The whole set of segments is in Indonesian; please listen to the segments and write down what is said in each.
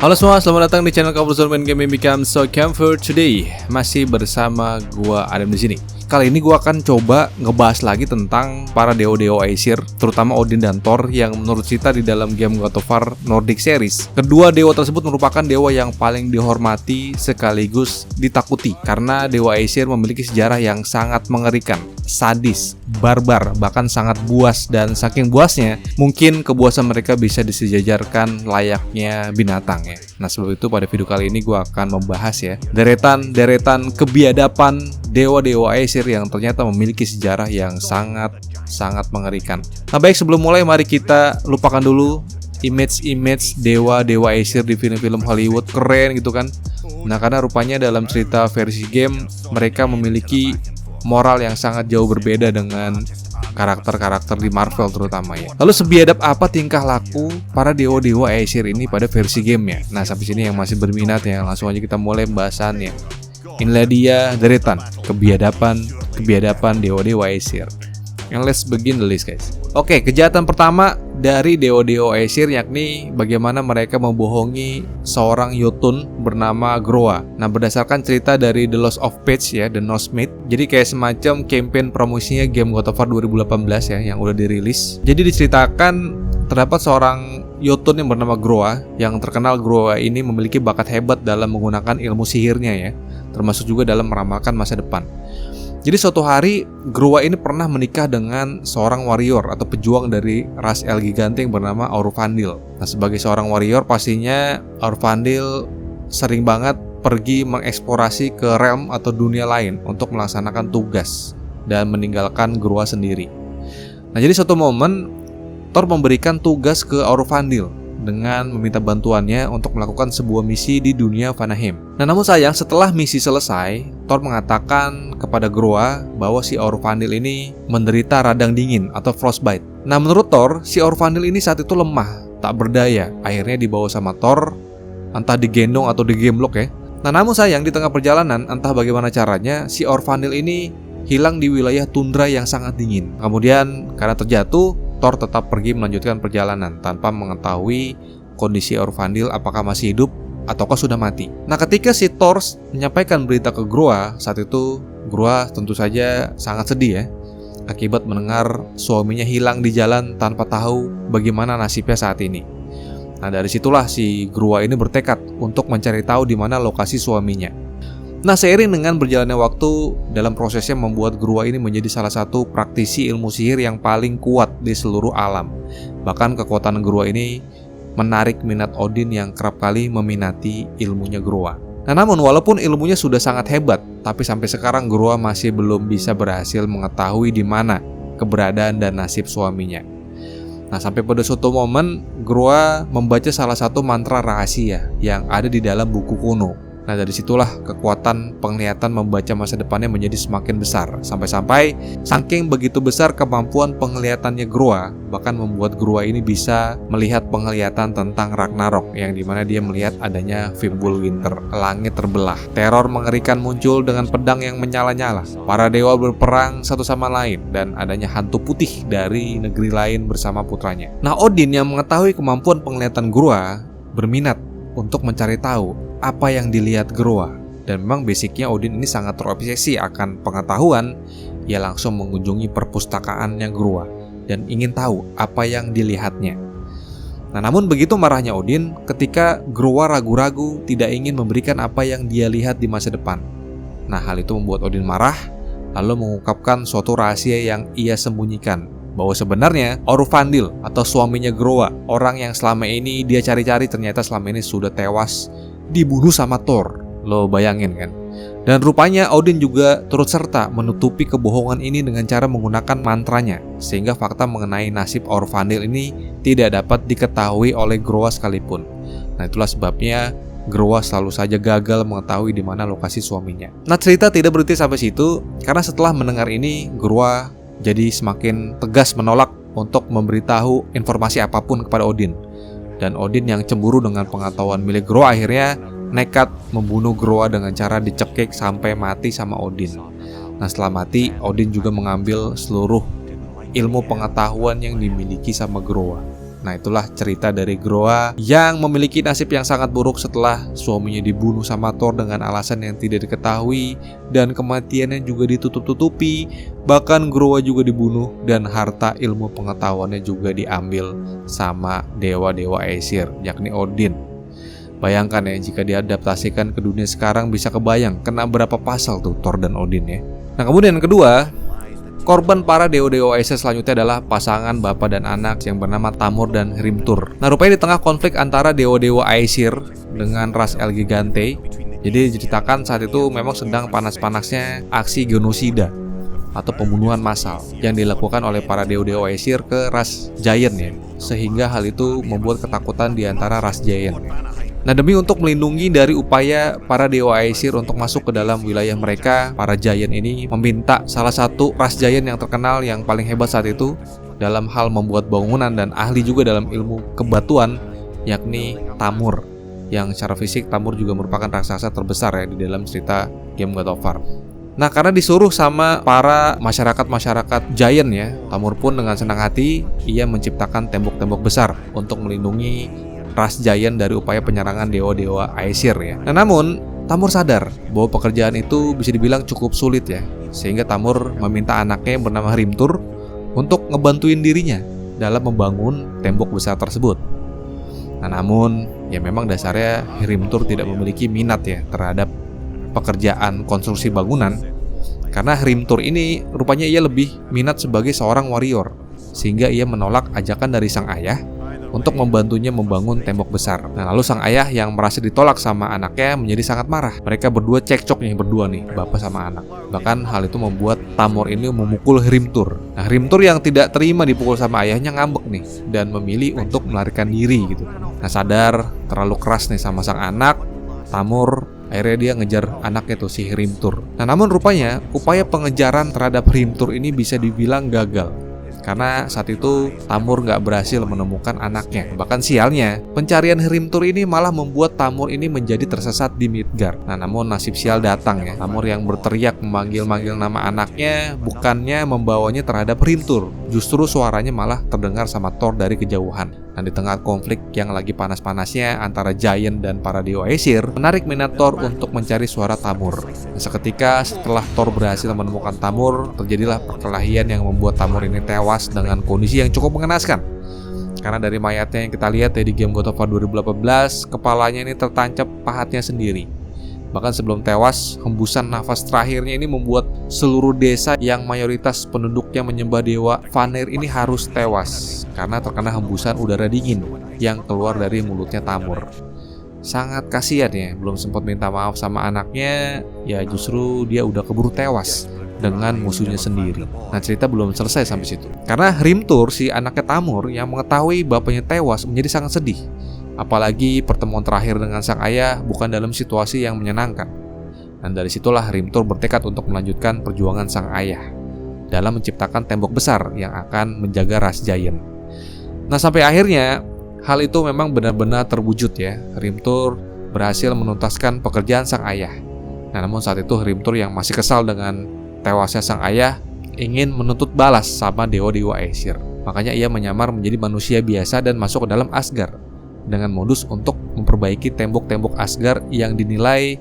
Halo semua, selamat datang di channel Comfort Zone Main Game Become So Comfort. Today masih bersama gua Adam di sini. Kali ini gua akan coba ngebahas lagi tentang para dewa-dewa Aesir, terutama Odin dan Thor yang menurut kita di dalam game God of War Nordic Series. Kedua dewa tersebut merupakan dewa yang paling dihormati sekaligus ditakuti karena dewa Aesir memiliki sejarah yang sangat mengerikan, sadis, barbar, bahkan sangat buas, dan saking buasnya mungkin kebuasan mereka bisa disejajarkan layaknya binatang ya. Nah, sebab itu pada video kali ini gue akan membahas ya deretan kebiadaban dewa-dewa Aesir yang ternyata memiliki sejarah yang sangat mengerikan. Nah, baik, sebelum mulai mari kita lupakan dulu image dewa-dewa Aesir di film-film Hollywood keren gitu kan. Nah, karena rupanya dalam cerita versi game mereka memiliki moral yang sangat jauh berbeda dengan karakter-karakter di Marvel terutama ya. Lalu sebiadab apa tingkah laku para dewa-dewa Aesir ini pada versi gamenya? Nah, sampai sini yang masih berminat ya, langsung aja kita mulai pembahasannya. Inilah dia deretan kebiadaban dewa-dewa Aesir. And let's begin the list, guys. Oke, kejahatan pertama dari dewa-dewa Aesir yakni bagaimana mereka membohongi seorang Jotun bernama Groa. Nah, berdasarkan cerita dari The Lost of Page ya, The Norse Myth. Jadi kayak semacam campaign promosinya game God of War 2018 ya yang udah dirilis. Jadi diceritakan terdapat seorang Jotun yang bernama Groa. Yang terkenal Groa ini memiliki bakat hebat dalam menggunakan ilmu sihirnya ya, termasuk juga dalam meramalkan masa depan. Jadi suatu hari Groa ini pernah menikah dengan seorang warrior atau pejuang dari ras El Gigante yang bernama Aurfandil. Nah, sebagai seorang warrior pastinya Aurfandil sering banget pergi mengeksplorasi ke realm atau dunia lain untuk melaksanakan tugas dan meninggalkan Groa sendiri. Nah, jadi suatu momen Thor memberikan tugas ke Aurfandil dengan meminta bantuannya untuk melakukan sebuah misi di dunia Vanaheim. Nah, namun sayang setelah misi selesai, Thor mengatakan kepada Groa bahwa si Aurfandil ini menderita radang dingin atau frostbite. Nah, menurut Thor, si Aurfandil ini saat itu lemah, tak berdaya. Akhirnya dibawa sama Thor, entah digendong atau digemblok ya. Nah, namun sayang di tengah perjalanan, entah bagaimana caranya, si Aurfandil ini hilang di wilayah tundra yang sangat dingin. Kemudian karena terjatuh, Thor tetap pergi melanjutkan perjalanan tanpa mengetahui kondisi Aurfandil apakah masih hidup ataukah sudah mati. Nah, ketika si Thor menyampaikan berita ke Groa, saat itu Groa tentu saja sangat sedih ya, akibat mendengar suaminya hilang di jalan tanpa tahu bagaimana nasibnya saat ini. Nah, dari situlah si Groa ini bertekad untuk mencari tahu di mana lokasi suaminya. Nah, seiring dengan berjalannya waktu, dalam prosesnya membuat Groa ini menjadi salah satu praktisi ilmu sihir yang paling kuat di seluruh alam. Bahkan kekuatan Groa ini menarik minat Odin yang kerap kali meminati ilmunya Groa. Nah, namun walaupun ilmunya sudah sangat hebat, tapi sampai sekarang Groa masih belum bisa berhasil mengetahui di mana keberadaan dan nasib suaminya. Nah, sampai pada suatu momen Groa membaca salah satu mantra rahasia yang ada di dalam buku kuno. Nah, dari situlah kekuatan penglihatan membaca masa depannya menjadi semakin besar. Sampai-sampai saking begitu besar kemampuan penglihatannya Groa, bahkan membuat Groa ini bisa melihat penglihatan tentang Ragnarok, yang dimana dia melihat adanya Fimbulwinter, langit terbelah. Teror mengerikan muncul dengan pedang yang menyala-nyala. Para dewa berperang satu sama lain, dan adanya hantu putih dari negeri lain bersama putranya. Nah, Odin yang mengetahui kemampuan penglihatan Groa berminat untuk mencari tahu apa yang dilihat Groa. Dan memang basicnya Odin ini sangat terobsesi akan pengetahuan. Ia langsung mengunjungi perpustakaannya Groa dan ingin tahu apa yang dilihatnya. Nah, namun begitu marahnya Odin ketika Groa ragu-ragu tidak ingin memberikan apa yang dia lihat di masa depan. Nah, hal itu membuat Odin marah, lalu mengungkapkan suatu rahasia yang ia sembunyikan, bahwa sebenarnya Aurfandil atau suaminya Groa, orang yang selama ini dia cari-cari, ternyata selama ini sudah tewas dibunuh sama Thor. Lo bayangin kan? Dan rupanya Odin juga turut serta menutupi kebohongan ini dengan cara menggunakan mantranya, sehingga fakta mengenai nasib Aurfandil ini tidak dapat diketahui oleh Groa sekalipun. Nah, itulah sebabnya Groa selalu saja gagal mengetahui di mana lokasi suaminya. Nah, cerita tidak berhenti sampai situ, karena setelah mendengar ini Groa jadi semakin tegas menolak untuk memberitahu informasi apapun kepada Odin. Dan Odin yang cemburu dengan pengetahuan milik Groa akhirnya nekat membunuh Groa dengan cara dicekik sampai mati sama Odin. Nah, setelah mati, Odin juga mengambil seluruh ilmu pengetahuan yang dimiliki sama Groa. Nah, itulah cerita dari Groa yang memiliki nasib yang sangat buruk setelah suaminya dibunuh sama Thor dengan alasan yang tidak diketahui, dan kematiannya juga ditutup-tutupi. Bahkan Groa juga dibunuh dan harta ilmu pengetahuannya juga diambil sama dewa-dewa Aesir, yakni Odin. Bayangkan ya, jika diadaptasikan ke dunia sekarang bisa kebayang kena berapa pasal tuh Thor dan Odin ya. Nah, kemudian yang kedua, korban para dewa-dewa Aesir selanjutnya adalah pasangan bapak dan anak yang bernama Tamur dan Hrimthur. Nah, rupanya di tengah konflik antara dewa-dewa Aesir dengan ras El Gigante, jadi diceritakan saat itu memang sedang panas-panasnya aksi genosida atau pembunuhan massal yang dilakukan oleh para dewa-dewa Aesir ke ras Giant ya, sehingga hal itu membuat ketakutan di antara ras Giant. Nah, demi untuk melindungi dari upaya para dewa Aesir untuk masuk ke dalam wilayah mereka, para Giant ini meminta salah satu ras Giant yang terkenal yang paling hebat saat itu dalam hal membuat bangunan dan ahli juga dalam ilmu kebatuan, yakni Tamur. Yang secara fisik Tamur juga merupakan raksasa terbesar ya di dalam cerita game God of War. Nah, karena disuruh sama para masyarakat Giant ya, Tamur pun dengan senang hati ia menciptakan tembok-tembok besar untuk melindungi ras Giant dari upaya penyerangan dewa-dewa Aesir ya. Nah, namun Tamur sadar bahwa pekerjaan itu bisa dibilang cukup sulit ya, sehingga Tamur meminta anaknya yang bernama Hrimthur untuk ngebantuin dirinya dalam membangun tembok besar tersebut. Nah, namun ya memang dasarnya Hrimthur tidak memiliki minat ya terhadap pekerjaan konstruksi bangunan, karena Hrimthur ini rupanya ia lebih minat sebagai seorang warrior, sehingga ia menolak ajakan dari sang ayah untuk membantunya membangun tembok besar. Nah, lalu sang ayah yang merasa ditolak sama anaknya menjadi sangat marah. Mereka berdua cekcok nih, bapak sama anak. Bahkan hal itu membuat Tamur ini memukul Hrimthur. Nah, Hrimthur yang tidak terima dipukul sama ayahnya ngambek nih dan memilih untuk melarikan diri gitu. Nah, sadar terlalu keras nih sama sang anak, Tamur akhirnya dia ngejar anaknya tuh si Hrimthur. Nah, namun rupanya upaya pengejaran terhadap Hrimthur ini bisa dibilang gagal, karena saat itu Tamur nggak berhasil menemukan anaknya. Bahkan sialnya, pencarian Hrimthur ini malah membuat Tamur ini menjadi tersesat di Midgard. Nah, namun nasib sial datang ya. Tamur yang berteriak memanggil-manggil nama anaknya bukannya membawanya terhadap Hrimthur, justru suaranya malah terdengar sama Thor dari kejauhan. Nah, di tengah konflik yang lagi panas-panasnya antara Giant dan para dewa Aesir, menarik minat Thor untuk mencari suara Tamur. Nah, seketika setelah Thor berhasil menemukan Tamur, terjadilah perkelahian yang membuat Tamur ini tewas dengan kondisi yang cukup mengenaskan. Karena dari mayatnya yang kita lihat ya di game God of War 2018, kepalanya ini tertancap pahatnya sendiri. Bahkan sebelum tewas, hembusan nafas terakhirnya ini membuat seluruh desa yang mayoritas penduduknya menyembah dewa Vanir ini harus tewas karena terkena hembusan udara dingin yang keluar dari mulutnya Tamur. Sangat kasihan ya, belum sempat minta maaf sama anaknya, ya justru dia udah keburu tewas dengan musuhnya sendiri. Nah, cerita belum selesai sampai situ. Karena Hrimthur, si anaknya Tamur yang mengetahui bapaknya tewas, menjadi sangat sedih. Apalagi pertemuan terakhir dengan sang ayah bukan dalam situasi yang menyenangkan. Dan dari situlah Hrimthur bertekad untuk melanjutkan perjuangan sang ayah dalam menciptakan tembok besar yang akan menjaga ras Giant. Nah, sampai akhirnya hal itu memang benar-benar terwujud ya. Hrimthur berhasil menuntaskan pekerjaan sang ayah. Nah, namun saat itu Hrimthur yang masih kesal dengan tewasnya sang ayah ingin menuntut balas sama dewa-dewa Aesir. Makanya ia menyamar menjadi manusia biasa dan masuk ke dalam Asgard dengan modus untuk memperbaiki tembok-tembok Asgard yang dinilai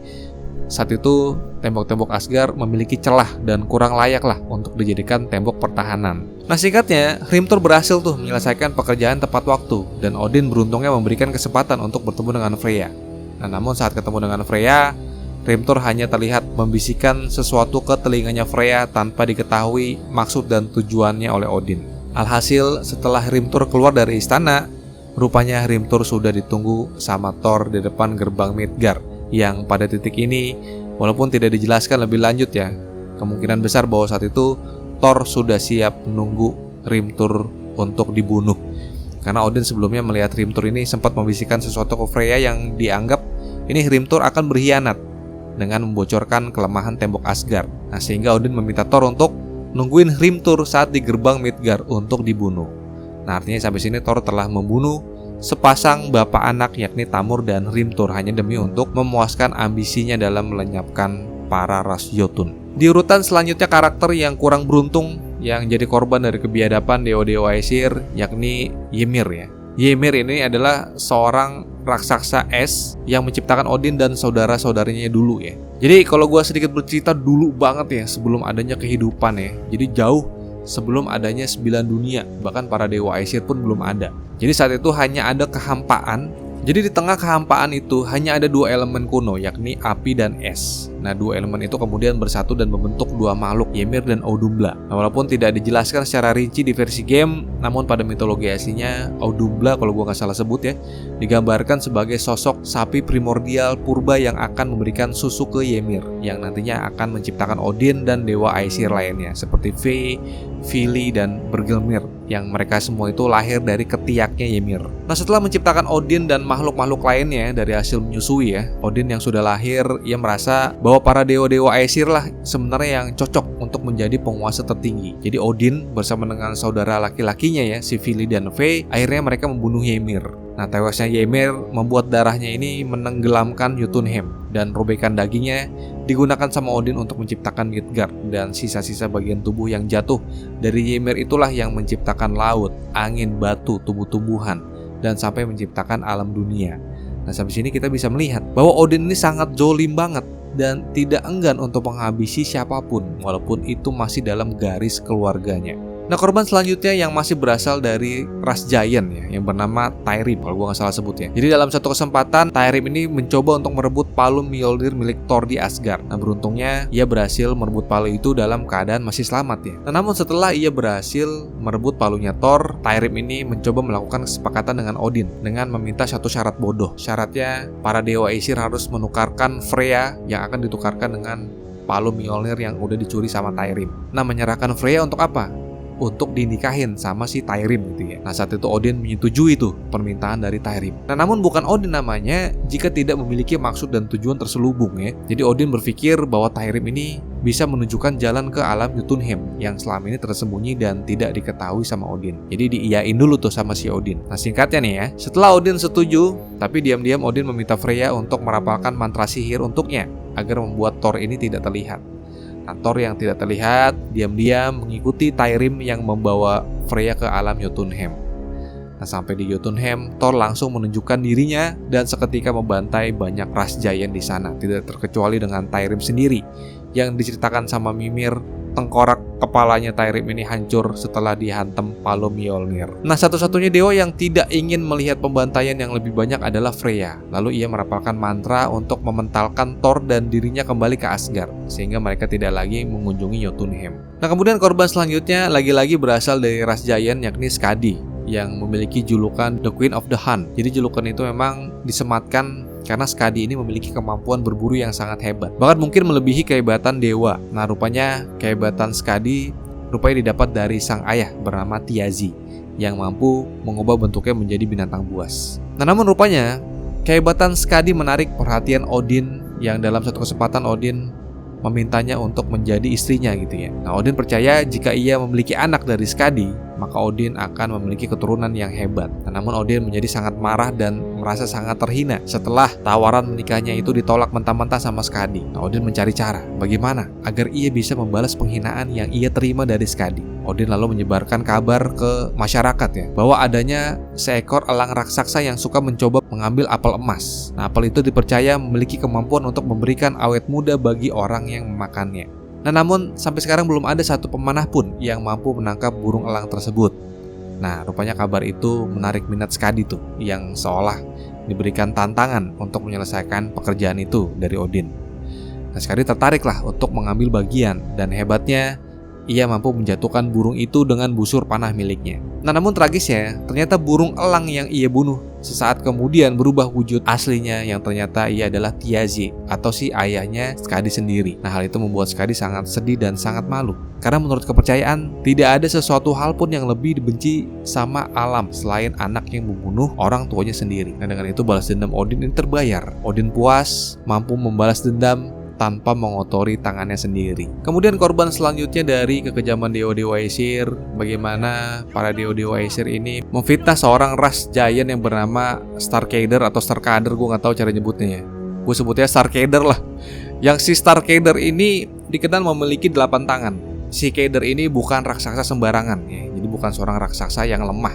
saat itu tembok-tembok Asgard memiliki celah dan kurang layak lah untuk dijadikan tembok pertahanan. Nah, singkatnya Hrimthur berhasil tuh menyelesaikan pekerjaan tepat waktu dan Odin beruntungnya memberikan kesempatan untuk bertemu dengan Freya. Nah, namun saat ketemu dengan Freya, Hrimthur hanya terlihat membisikkan sesuatu ke telinganya Freya tanpa diketahui maksud dan tujuannya oleh Odin. Alhasil setelah Hrimthur keluar dari istana, rupanya Hrimthur sudah ditunggu sama Thor di depan gerbang Midgard, yang pada titik ini walaupun tidak dijelaskan lebih lanjut ya, kemungkinan besar bahwa saat itu Thor sudah siap menunggu Hrimthur untuk dibunuh. Karena Odin sebelumnya melihat Hrimthur ini sempat membisikkan sesuatu ke Freya yang dianggap ini Hrimthur akan berkhianat dengan membocorkan kelemahan tembok Asgard. Nah, sehingga Odin meminta Thor untuk nungguin Hrimthur saat di gerbang Midgard untuk dibunuh. Nah, artinya sampai sini Thor telah membunuh sepasang bapak anak yakni Tamur dan Hrimthur hanya demi untuk memuaskan ambisinya dalam melenyapkan para ras Jotun. Di urutan selanjutnya karakter yang kurang beruntung yang jadi korban dari kebiadaban dewa-dewa Aesir yakni Ymir ya. Ymir ini adalah seorang raksasa es yang menciptakan Odin dan saudara-saudaranya dulu ya. Jadi kalau gue sedikit bercerita dulu banget ya, sebelum adanya kehidupan ya. Jadi jauh sebelum adanya 9 dunia, bahkan para dewa Aesir pun belum ada. Jadi saat itu hanya ada kehampaan. Jadi di tengah kehampaan itu hanya ada 2 elemen kuno, yakni api dan es. Nah, 2 elemen itu kemudian bersatu dan membentuk 2 makhluk, Ymir dan Audumbla. Nah, walaupun tidak dijelaskan secara rinci di versi game, namun pada mitologi aslinya Audumbla, kalau gua nggak salah sebut ya, digambarkan sebagai sosok sapi primordial purba yang akan memberikan susu ke Ymir, yang nantinya akan menciptakan Odin dan dewa Aesir lainnya seperti Ve, Vili, dan Bergelmir, yang mereka semua itu lahir dari ketiaknya Ymir. Nah, setelah menciptakan Odin dan makhluk-makhluk lainnya dari hasil menyusui ya, Odin yang sudah lahir, ia merasa bahwa para dewa-dewa Aesir lah sebenarnya yang cocok untuk menjadi penguasa tertinggi. Jadi Odin bersama dengan saudara laki-lakinya ya, si Vili dan Ve, akhirnya mereka membunuh Ymir. Nah, tewasnya Ymir membuat darahnya ini menenggelamkan Jotunheim, dan robekan dagingnya digunakan sama Odin untuk menciptakan Midgard, dan sisa-sisa bagian tubuh yang jatuh dari Ymir itulah yang menciptakan laut, angin, batu, tumbuh-tumbuhan, dan sampai menciptakan alam dunia. Nah, sampai sini kita bisa melihat bahwa Odin ini sangat zolim banget dan tidak enggan untuk menghabisi siapapun walaupun itu masih dalam garis keluarganya. Nah, korban selanjutnya yang masih berasal dari ras Giant ya, yang bernama Tyrrim, kalau gue nggak salah sebut ya. Jadi dalam satu kesempatan Tyrrim ini mencoba untuk merebut palu Mjolnir milik Thor di Asgard. Nah, beruntungnya ia berhasil merebut palu itu dalam keadaan masih selamat ya. Nah, namun setelah ia berhasil merebut palunya Thor, Tyrrim ini mencoba melakukan kesepakatan dengan Odin dengan meminta satu syarat bodoh. Syaratnya para dewa Aesir harus menukarkan Freya yang akan ditukarkan dengan palu Mjolnir yang udah dicuri sama Tyrrim. Nah, menyerahkan Freya untuk apa? Untuk dinikahin sama si Tyrrim gitu ya. Nah, saat itu Odin menyetujui itu permintaan dari Tyrrim. Nah, namun bukan Odin namanya jika tidak memiliki maksud dan tujuan terselubung ya. Jadi Odin berpikir bahwa Tyrrim ini bisa menunjukkan jalan ke alam Jotunheim yang selama ini tersembunyi dan tidak diketahui sama Odin. Jadi diiyain dulu tuh sama si Odin. Nah, singkatnya nih ya, setelah Odin setuju, tapi diam-diam Odin meminta Freya untuk merapalkan mantra sihir untuknya agar membuat Thor ini tidak terlihat. Thor yang tidak terlihat diam-diam mengikuti Tyrrim yang membawa Freya ke alam Jotunheim. Nah, sampai di Jotunheim, Thor langsung menunjukkan dirinya dan seketika membantai banyak ras Giant di sana, tidak terkecuali dengan Tyrrim sendiri yang diceritakan sama Mimir. Tengkorak kepalanya Tyrrim ini hancur setelah dihantam palu Mjolnir. Nah, satu-satunya dewa yang tidak ingin melihat pembantaian yang lebih banyak adalah Freya. Lalu ia merapalkan mantra untuk mementalkan Thor dan dirinya kembali ke Asgard, sehingga mereka tidak lagi mengunjungi Jotunheim. Nah, kemudian korban selanjutnya lagi-lagi berasal dari ras Giant, yakni Skadi, yang memiliki julukan The Queen of the Hunt. Jadi julukan itu memang disematkan karena Skadi ini memiliki kemampuan berburu yang sangat hebat, bahkan mungkin melebihi kehebatan dewa. Nah, rupanya kehebatan Skadi rupanya didapat dari sang ayah bernama Thiazi yang mampu mengubah bentuknya menjadi binatang buas. Nah, namun rupanya kehebatan Skadi menarik perhatian Odin, yang dalam satu kesempatan Odin memintanya untuk menjadi istrinya gitu ya. Nah, Odin percaya jika ia memiliki anak dari Skadi, maka Odin akan memiliki keturunan yang hebat. Nah, namun Odin menjadi sangat marah dan merasa sangat terhina setelah tawaran menikahnya itu ditolak mentah-mentah sama Skadi. Nah, Odin mencari cara bagaimana agar ia bisa membalas penghinaan yang ia terima dari Skadi. Odin lalu menyebarkan kabar ke masyarakat ya, bahwa adanya seekor elang raksasa yang suka mencoba mengambil apel emas. Nah, apel itu dipercaya memiliki kemampuan untuk memberikan awet muda bagi orang yang memakannya. Nah, namun sampai sekarang belum ada satu pemanah pun yang mampu menangkap burung elang tersebut. Nah, rupanya kabar itu menarik minat Skadi tuh, yang seolah diberikan tantangan untuk menyelesaikan pekerjaan itu dari Odin. Nah, Skadi tertariklah untuk mengambil bagian, dan hebatnya ia mampu menjatuhkan burung itu dengan busur panah miliknya. Nah, namun tragisnya, ternyata burung elang yang ia bunuh sesaat kemudian berubah wujud aslinya, yang ternyata ia adalah Thiazi atau si ayahnya Skadi sendiri. Nah, hal itu membuat Skadi sangat sedih dan sangat malu, karena menurut kepercayaan tidak ada sesuatu hal pun yang lebih dibenci sama alam selain anak yang membunuh orang tuanya sendiri. Nah, dengan itu balas dendam Odin ini terbayar. Odin puas mampu membalas dendam tanpa mengotori tangannya sendiri. Kemudian korban selanjutnya dari kekejaman dewa-dewa Aesir, bagaimana para dewa-dewa Aesir ini memfitnah seorang ras Giant yang bernama Starkadr atau Starkadr, gue gak tahu cara nyebutnya ya. Gue sebutnya Starkadr lah. Yang si Starkadr ini dikenal memiliki 8 tangan. Si Kadr ini bukan raksasa sembarangan ya. Jadi bukan seorang raksasa yang lemah.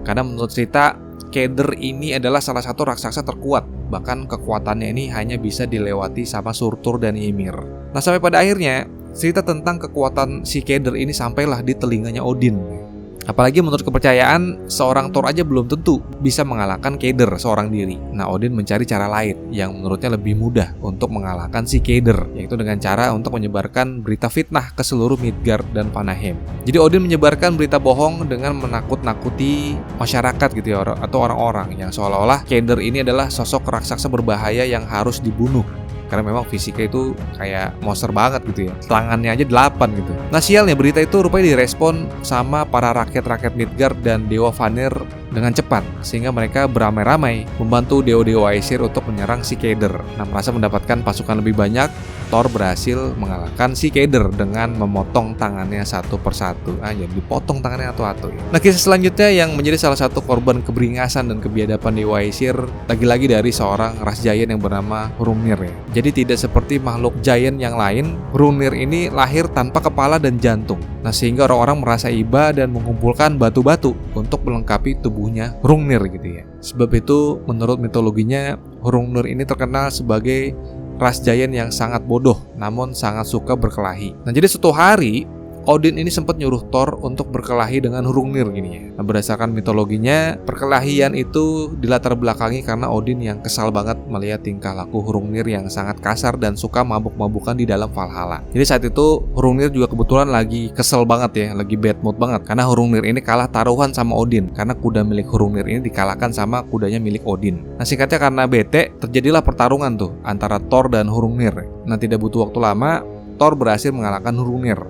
Karena menurut cerita Keder ini adalah salah satu raksasa terkuat. Bahkan kekuatannya ini hanya bisa dilewati sama Surtur dan Ymir. Nah, sampai pada akhirnya cerita tentang kekuatan si Keder ini sampailah di telinganya Odin. Apalagi menurut kepercayaan, seorang Thor aja belum tentu bisa mengalahkan Keder seorang diri. Nah, Odin mencari cara lain yang menurutnya lebih mudah untuk mengalahkan si Keder, yaitu dengan cara untuk menyebarkan berita fitnah ke seluruh Midgard dan Vanaheim. Jadi Odin menyebarkan berita bohong dengan menakut-nakuti masyarakat gitu ya, atau orang-orang yang seolah-olah Keder ini adalah sosok raksasa berbahaya yang harus dibunuh. Karena memang fisiknya itu kayak monster banget gitu ya. Tangannya aja 8 gitu. Nah, sialnya berita itu rupanya direspon sama para rakyat-rakyat Midgard dan Dewa Vanir dengan cepat, sehingga mereka beramai-ramai membantu dewa-dewa Aesir untuk menyerang si Keder. Nah, merasa mendapatkan pasukan lebih banyak, Thor berhasil mengalahkan si Keder dengan memotong tangannya satu persatu. Jadi dipotong tangannya satu-satu ya. Nah, kisah selanjutnya yang menjadi salah satu korban keberingasan dan kebiadaban dewa Aesir lagi-lagi dari seorang ras giant yang bernama Hrungnir ya. Jadi tidak seperti makhluk giant yang lain, Hrungnir ini lahir tanpa kepala dan jantung. Nah, sehingga orang-orang merasa iba dan mengumpulkan batu-batu untuk melengkapi tubuhnya Hrungnir gitu ya. Sebab itu menurut mitologinya Hrungnir ini terkenal sebagai ras giant yang sangat bodoh namun sangat suka berkelahi. Nah, jadi suatu hari Odin ini sempat nyuruh Thor untuk berkelahi dengan Hrungnir gini ya. Nah, berdasarkan mitologinya, perkelahian itu dilatar belakangi karena Odin yang kesal banget melihat tingkah laku Hrungnir yang sangat kasar dan suka mabuk-mabukan di dalam Valhalla. Jadi saat itu Hrungnir juga kebetulan lagi kesel banget ya, lagi bad mood banget karena Hrungnir ini kalah taruhan sama Odin karena kuda milik Hrungnir ini dikalahkan sama kudanya milik Odin. Nah, singkatnya karena bete terjadilah pertarungan tuh antara Thor dan Hrungnir. Nah, tidak butuh waktu lama Thor berhasil mengalahkan Hrungnir.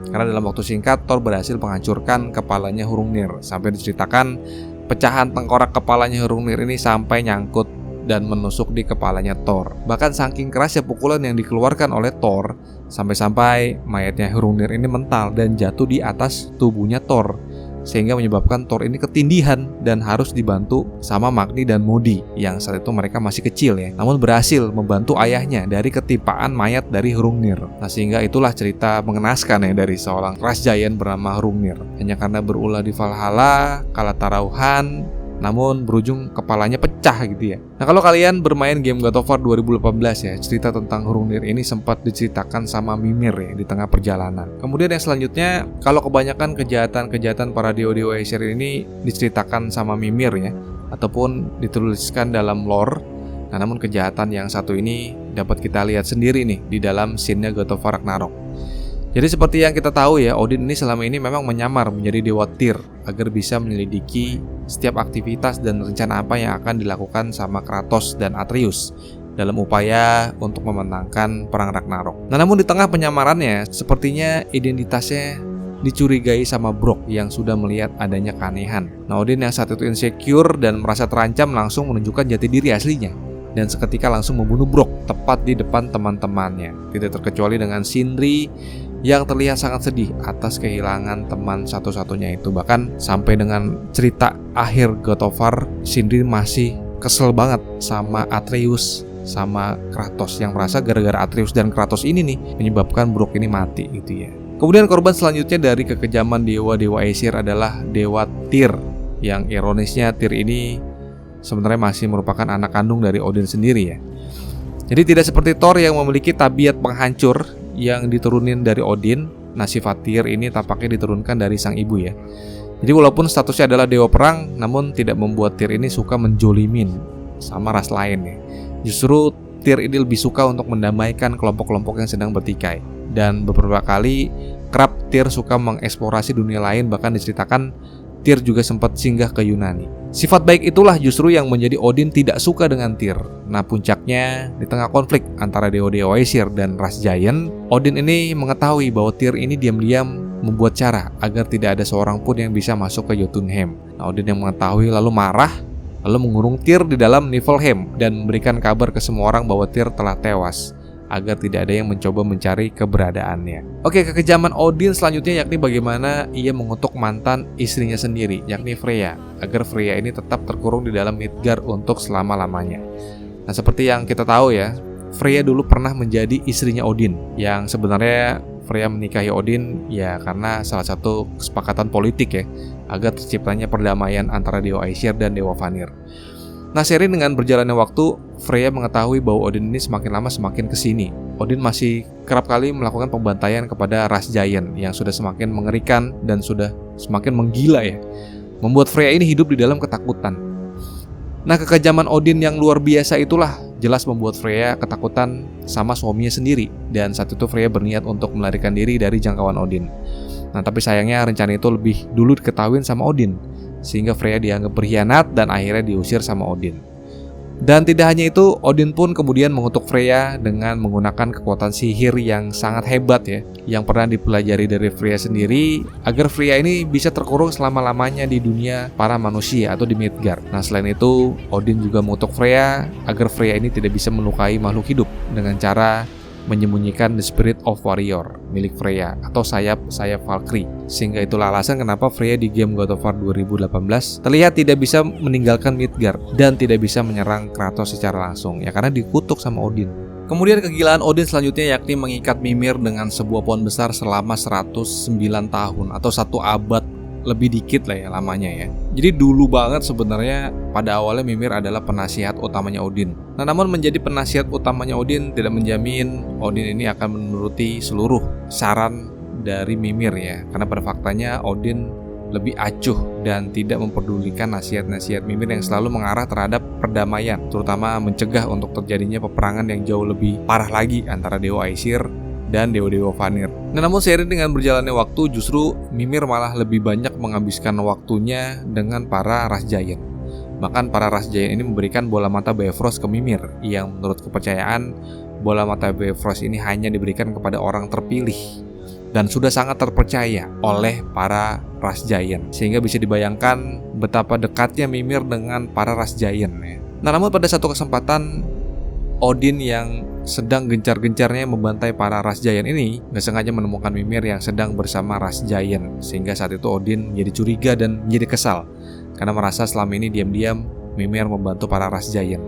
Karena dalam waktu singkat Thor berhasil menghancurkan kepalanya Hrungnir. Sampai diceritakan pecahan tengkorak kepalanya Hrungnir ini sampai nyangkut dan menusuk di kepalanya Thor. Bahkan saking kerasnya pukulan yang dikeluarkan oleh Thor, sampai-sampai mayatnya Hrungnir ini mental dan jatuh di atas tubuhnya Thor, sehingga menyebabkan Thor ini ketindihan dan harus dibantu sama Magni dan Modi yang saat itu mereka masih kecil ya, namun berhasil membantu ayahnya dari ketipaan mayat dari Hrungnir. Nah, sehingga itulah cerita mengenaskan ya dari seorang ras giant bernama Hrungnir. Hanya karena berulah di Valhalla, kalah taruhan, namun berujung kepalanya pecah gitu ya. Nah, kalau kalian bermain game God of War 2018 ya, cerita tentang Hrungnir ini sempat diceritakan sama Mimir ya di tengah perjalanan. Kemudian yang selanjutnya, kalau kebanyakan kejahatan-kejahatan para dewa-dewa Aesir ini diceritakan sama Mimir ya, ataupun dituliskan dalam lore. Nah, namun kejahatan yang satu ini dapat kita lihat sendiri nih di dalam scene-nya God of War Ragnarok. Jadi seperti yang kita tahu ya, Odin ini selama ini memang menyamar menjadi dewa Tyr agar bisa menyelidiki setiap aktivitas dan rencana apa yang akan dilakukan sama Kratos dan Atreus dalam upaya untuk memenangkan perang Ragnarok. Nah, namun di tengah penyamarannya, sepertinya identitasnya dicurigai sama Brok yang sudah melihat adanya keanehan. Nah, Odin yang saat itu insecure dan merasa terancam langsung menunjukkan jati diri aslinya dan seketika langsung membunuh Brok tepat di depan teman-temannya. Tidak terkecuali dengan Sindri yang terlihat sangat sedih atas kehilangan teman satu-satunya itu. Bahkan sampai dengan cerita akhir God of War, Sindri masih kesel banget sama Atreus sama Kratos, yang merasa gara-gara Atreus dan Kratos ini nih menyebabkan Brok ini mati gitu ya. Kemudian korban selanjutnya dari kekejaman dewa-dewa Aesir adalah Dewa Tyr, yang ironisnya Tyr ini sebenarnya masih merupakan anak kandung dari Odin sendiri ya. Jadi tidak seperti Thor yang memiliki tabiat penghancur yang diturunin dari Odin. Nah, sifat Tyr ini tampaknya diturunkan dari sang ibu ya. Jadi walaupun statusnya adalah dewa perang, namun tidak membuat Tyr ini suka menjolimin sama ras lain ya. Justru Tyr ini lebih suka untuk mendamaikan kelompok-kelompok yang sedang bertikai. Dan beberapa kali kerap Tyr suka mengeksplorasi dunia lain, bahkan diceritakan Tyr juga sempat singgah ke Yunani. Sifat baik itulah justru yang menjadi Odin tidak suka dengan Tyr. Nah, puncaknya di tengah konflik antara dewa-dewa Aesir dan ras giant, Odin ini mengetahui bahwa Tyr ini diam-diam membuat cara agar tidak ada seorang pun yang bisa masuk ke Jotunheim. Nah, Odin yang mengetahui lalu marah, lalu mengurung Tyr di dalam Niflheim dan memberikan kabar ke semua orang bahwa Tyr telah tewas, agar tidak ada yang mencoba mencari keberadaannya. Oke, kekejaman Odin selanjutnya yakni bagaimana ia mengutuk mantan istrinya sendiri, yakni Freya, agar Freya ini tetap terkurung di dalam Midgard untuk selama-lamanya. Nah, seperti yang kita tahu ya, Freya dulu pernah menjadi istrinya Odin, yang sebenarnya Freya menikahi Odin ya karena salah satu kesepakatan politik ya, agar terciptanya perdamaian antara Dewa Aesir dan Dewa Vanir. Nah, seiring dengan berjalannya waktu, Freya mengetahui bahwa Odin ini semakin lama semakin kesini. Odin masih kerap kali melakukan pembantaian kepada ras Giant yang sudah semakin mengerikan dan sudah semakin menggila ya, membuat Freya ini hidup di dalam ketakutan. Nah, kekejaman Odin yang luar biasa itulah jelas membuat Freya ketakutan sama suaminya sendiri, dan saat itu Freya berniat untuk melarikan diri dari jangkauan Odin. Nah, tapi sayangnya rencana itu lebih dulu diketahui sama Odin, sehingga Freya dianggap berkhianat dan akhirnya diusir sama Odin. Dan tidak hanya itu, Odin pun kemudian mengutuk Freya dengan menggunakan kekuatan sihir yang sangat hebat ya, yang pernah dipelajari dari Freya sendiri, agar Freya ini bisa terkurung selama-lamanya di dunia para manusia atau di Midgard. Nah, selain itu, Odin juga mengutuk Freya agar Freya ini tidak bisa melukai makhluk hidup dengan cara menyembunyikan The Spirit of Warrior milik Freya atau sayap Valkyrie. Sehingga itulah alasan kenapa Freya di game God of War 2018 terlihat tidak bisa meninggalkan Midgard dan tidak bisa menyerang Kratos secara langsung ya, karena dikutuk sama Odin. Kemudian kegilaan Odin selanjutnya yakni mengikat Mimir dengan sebuah pohon besar selama 109 tahun atau 1 abad lebih dikit lah ya lamanya ya. Jadi dulu banget sebenarnya pada awalnya Mimir adalah penasihat utamanya Odin. Nah, namun menjadi penasihat utamanya Odin tidak menjamin Odin ini akan menuruti seluruh saran dari Mimir ya. Karena pada faktanya Odin lebih acuh dan tidak memperdulikan nasihat-nasihat Mimir yang selalu mengarah terhadap perdamaian, terutama mencegah untuk terjadinya peperangan yang jauh lebih parah lagi antara Dewa Aesir dan Dewa-Dewa Vanir. Nah, namun seiring dengan berjalannya waktu, justru Mimir malah lebih banyak menghabiskan waktunya dengan para ras Giant. Bahkan para ras Giant ini memberikan bola mata Bifrost ke Mimir, yang menurut kepercayaan bola mata Bifrost ini hanya diberikan kepada orang terpilih dan sudah sangat terpercaya oleh para ras Giant, sehingga bisa dibayangkan betapa dekatnya Mimir dengan para ras Giant ya. Nah, namun pada satu kesempatan Odin yang sedang gencar-gencarnya membantai para ras Giant ini gak sengaja menemukan Mimir yang sedang bersama ras Giant, sehingga saat itu Odin menjadi curiga dan menjadi kesal karena merasa selama ini diam-diam Mimir membantu para ras Giant.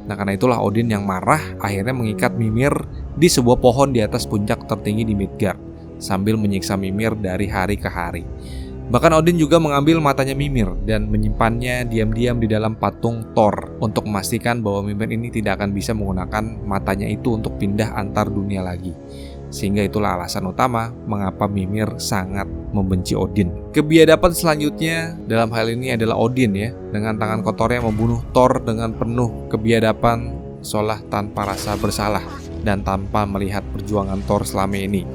Nah, karena itulah Odin yang marah akhirnya mengikat Mimir di sebuah pohon di atas puncak tertinggi di Midgard sambil menyiksa Mimir dari hari ke hari. Bahkan Odin juga mengambil matanya Mimir dan menyimpannya diam-diam di dalam patung Thor untuk memastikan bahwa Mimir ini tidak akan bisa menggunakan matanya itu untuk pindah antar dunia lagi. Sehingga itulah alasan utama mengapa Mimir sangat membenci Odin. Kebiadaban selanjutnya dalam hal ini adalah Odin ya, dengan tangan kotornya membunuh Thor dengan penuh kebiadaban, seolah tanpa rasa bersalah dan tanpa melihat perjuangan Thor selama ini,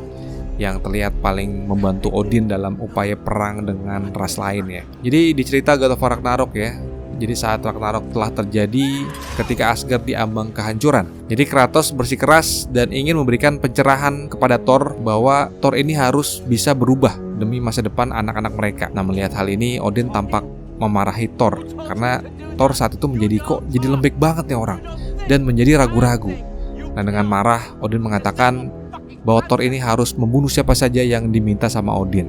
yang terlihat paling membantu Odin dalam upaya perang dengan ras lain ya. Jadi di cerita God of War Ragnarok ya, jadi saat Ragnarok telah terjadi ketika Asgard diambang kehancuran. Jadi Kratos bersikeras dan ingin memberikan pencerahan kepada Thor bahwa Thor ini harus bisa berubah demi masa depan anak-anak mereka. Nah, melihat hal ini Odin tampak memarahi Thor karena Thor saat itu jadi lembek banget nih orang dan menjadi ragu-ragu. Nah, dengan marah Odin mengatakan bahwa Thor ini harus membunuh siapa saja yang diminta sama Odin.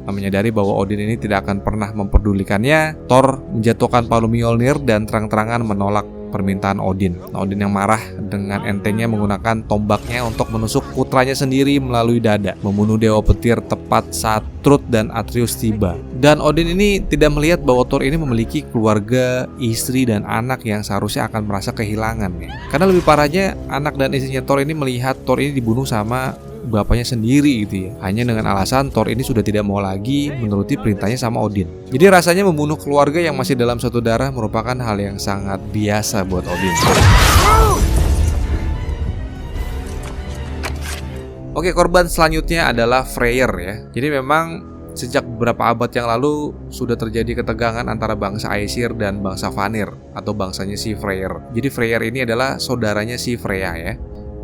Nah, menyadari bahwa Odin ini tidak akan pernah memperdulikannya, Thor menjatuhkan palu Mjolnir dan terang-terangan menolak permintaan Odin. Nah, Odin yang marah dengan entengnya menggunakan tombaknya untuk menusuk putranya sendiri melalui dada, membunuh Dewa Petir tepat saat Thrud dan Atreus tiba. Dan Odin ini tidak melihat bahwa Thor ini memiliki keluarga, istri, dan anak yang seharusnya akan merasa kehilangan ya. Karena lebih parahnya, anak dan istrinya Thor ini melihat Thor ini dibunuh sama bapaknya sendiri gitu ya, hanya dengan alasan Thor ini sudah tidak mau lagi menuruti perintahnya sama Odin. Jadi rasanya membunuh keluarga yang masih dalam satu darah merupakan hal yang sangat biasa buat Odin. Oke, korban selanjutnya adalah Freyr ya. Jadi memang sejak beberapa abad yang lalu sudah terjadi ketegangan antara bangsa Aesir dan bangsa Vanir atau bangsanya si Freyr. Jadi Freyr ini adalah saudaranya si Freya ya.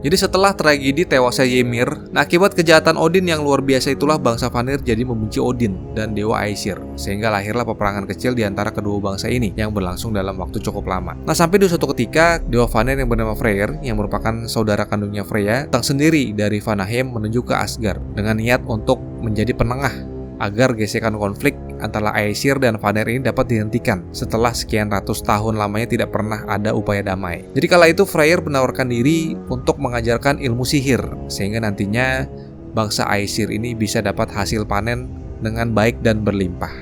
Jadi setelah tragedi tewasnya Ymir, akibat kejahatan Odin yang luar biasa itulah bangsa Vanir jadi membenci Odin dan Dewa Aesir, sehingga lahirlah peperangan kecil di antara kedua bangsa ini yang berlangsung dalam waktu cukup lama. Nah, sampai di suatu ketika Dewa Vanir yang bernama Freyr, yang merupakan saudara kandungnya Freya, datang sendiri dari Vanaheim menuju ke Asgard dengan niat untuk menjadi penengah agar gesekan konflik antara Aesir dan Vanir ini dapat dihentikan setelah sekian ratus tahun lamanya tidak pernah ada upaya damai. Jadi kala itu Freyr menawarkan diri untuk mengajarkan ilmu sihir, sehingga nantinya bangsa Aesir ini bisa dapat hasil panen dengan baik dan berlimpah.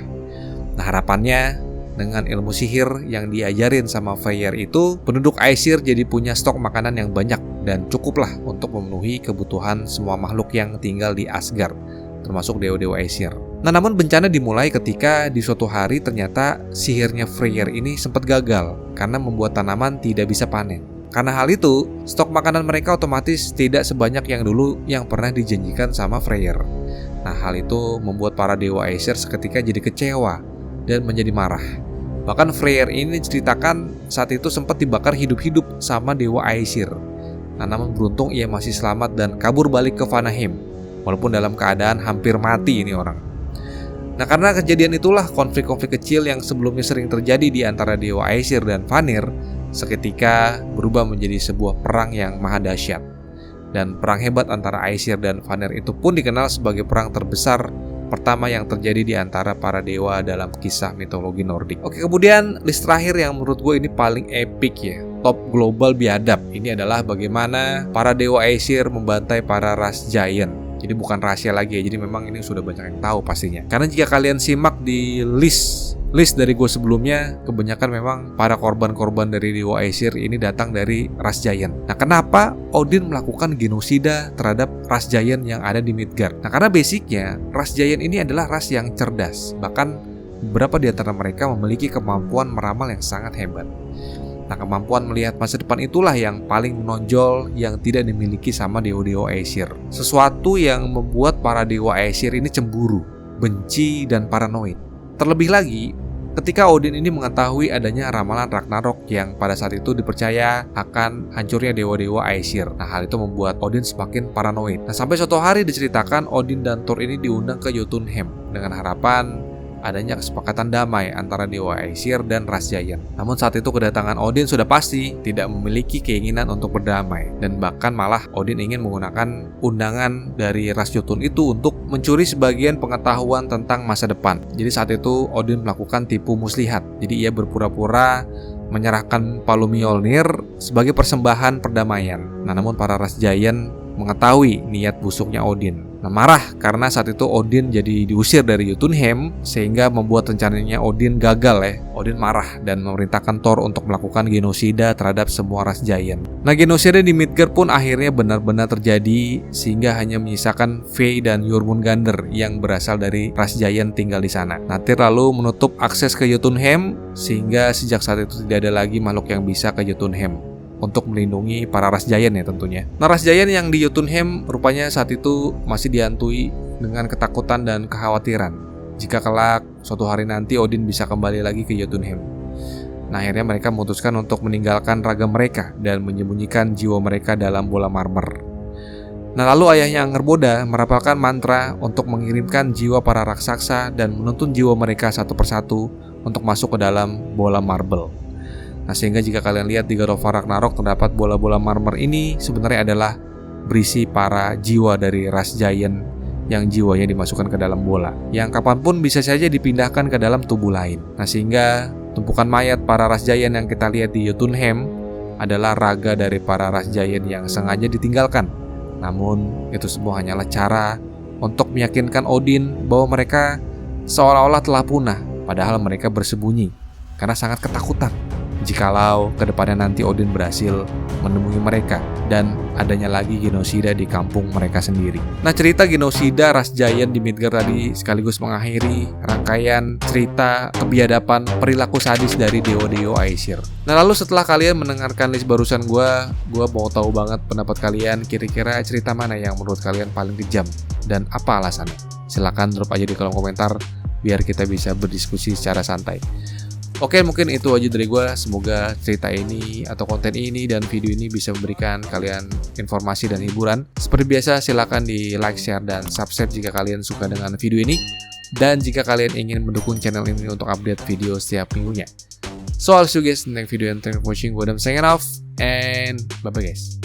Nah, harapannya dengan ilmu sihir yang diajarin sama Freyr itu, penduduk Aesir jadi punya stok makanan yang banyak dan cukuplah untuk memenuhi kebutuhan semua makhluk yang tinggal di Asgard, termasuk dewa-dewa Aesir. Nah, namun bencana dimulai ketika di suatu hari ternyata sihirnya Freyr ini sempat gagal karena membuat tanaman tidak bisa panen. Karena hal itu, stok makanan mereka otomatis tidak sebanyak yang dulu yang pernah dijanjikan sama Freyr. Nah, hal itu membuat para dewa Aesir seketika jadi kecewa dan menjadi marah. Bahkan Freyr ini diceritakan saat itu sempat dibakar hidup-hidup sama dewa Aesir. Nah, namun beruntung ia masih selamat dan kabur balik ke Vanaheim, walaupun dalam keadaan hampir mati ini orang. Nah, karena kejadian itulah konflik-konflik kecil yang sebelumnya sering terjadi di antara dewa Aesir dan Vanir seketika berubah menjadi sebuah perang yang maha dahsyat. Dan perang hebat antara Aesir dan Vanir itu pun dikenal sebagai perang terbesar pertama yang terjadi di antara para dewa dalam kisah mitologi Nordik. Oke, kemudian list terakhir yang menurut gue ini paling epic ya, top global biadab. Ini adalah bagaimana para dewa Aesir membantai para ras giant. Jadi bukan rahasia lagi ya, jadi memang ini sudah banyak yang tahu pastinya. Karena jika kalian simak di list dari gue sebelumnya, kebanyakan memang para korban-korban dari dewa Aesir ini datang dari ras giant. Nah, kenapa Odin melakukan genosida terhadap ras giant yang ada di Midgard? Nah, karena basicnya ras giant ini adalah ras yang cerdas. Bahkan beberapa di antara mereka memiliki kemampuan meramal yang sangat hebat. Nah, kemampuan melihat masa depan itulah yang paling menonjol yang tidak dimiliki sama dewa-dewa Aesir. Sesuatu yang membuat para dewa Aesir ini cemburu, benci, dan paranoid. Terlebih lagi, ketika Odin ini mengetahui adanya ramalan Ragnarok yang pada saat itu dipercaya akan hancurnya dewa-dewa Aesir. Nah, hal itu membuat Odin semakin paranoid. Nah, sampai suatu hari diceritakan Odin dan Thor ini diundang ke Jotunheim dengan harapan adanya kesepakatan damai antara dewa Aesir dan ras giant. Namun saat itu kedatangan Odin sudah pasti tidak memiliki keinginan untuk berdamai, dan bahkan malah Odin ingin menggunakan undangan dari ras Jotun itu untuk mencuri sebagian pengetahuan tentang masa depan. Jadi saat itu Odin melakukan tipu muslihat. Jadi ia berpura-pura menyerahkan Palu Mjolnir sebagai persembahan perdamaian. Nah, namun para ras giant mengetahui niat busuknya Odin. Nah, marah karena saat itu Odin jadi diusir dari Jotunheim, sehingga membuat rencananya Odin gagal ya. Odin marah dan memerintahkan Thor untuk melakukan genosida terhadap semua ras giant. Nah, genosida di Midgard pun akhirnya benar-benar terjadi, sehingga hanya menyisakan Faye dan Jormungandr yang berasal dari ras giant tinggal di sana. Nah, Tyr lalu menutup akses ke Jotunheim, sehingga sejak saat itu tidak ada lagi makhluk yang bisa ke Jotunheim untuk melindungi para ras giant ya tentunya. Nah, ras giant yang di Jotunheim rupanya saat itu masih dihantui dengan ketakutan dan kekhawatiran jika kelak suatu hari nanti Odin bisa kembali lagi ke Jotunheim. Nah, akhirnya mereka memutuskan untuk meninggalkan raga mereka dan menyembunyikan jiwa mereka dalam bola marmer. Nah, lalu ayahnya Angerboda merapalkan mantra untuk mengirimkan jiwa para raksasa dan menuntun jiwa mereka satu persatu untuk masuk ke dalam bola marble. Nah, sehingga jika kalian lihat di God of War Ragnarok terdapat bola-bola marmer ini sebenarnya adalah berisi para jiwa dari ras giant yang jiwanya dimasukkan ke dalam bola, yang kapanpun bisa saja dipindahkan ke dalam tubuh lain. Nah, sehingga tumpukan mayat para ras giant yang kita lihat di Jotunheim adalah raga dari para ras giant yang sengaja ditinggalkan. Namun itu semua hanyalah cara untuk meyakinkan Odin bahwa mereka seolah-olah telah punah, padahal mereka bersembunyi karena sangat ketakutan jikalau kedepannya nanti Odin berhasil menemui mereka dan adanya lagi genosida di kampung mereka sendiri. Nah, cerita genosida ras giant di Midgard tadi sekaligus mengakhiri rangkaian cerita kebiadaban perilaku sadis dari dewa-dewa Aesir. Nah, lalu setelah kalian mendengarkan list barusan gue mau tahu banget pendapat kalian, kira-kira cerita mana yang menurut kalian paling kejam dan apa alasannya? Silahkan drop aja di kolom komentar biar kita bisa berdiskusi secara santai. Oke, mungkin itu aja dari gue. Semoga cerita ini atau konten ini dan video ini bisa memberikan kalian informasi dan hiburan. Seperti biasa, silakan di like, share, dan subscribe jika kalian suka dengan video ini. Dan jika kalian ingin mendukung channel ini untuk update video setiap minggunya. So, I'll see you guys in the next video and thank you for watching. Gue Adam signing off and bye-bye guys.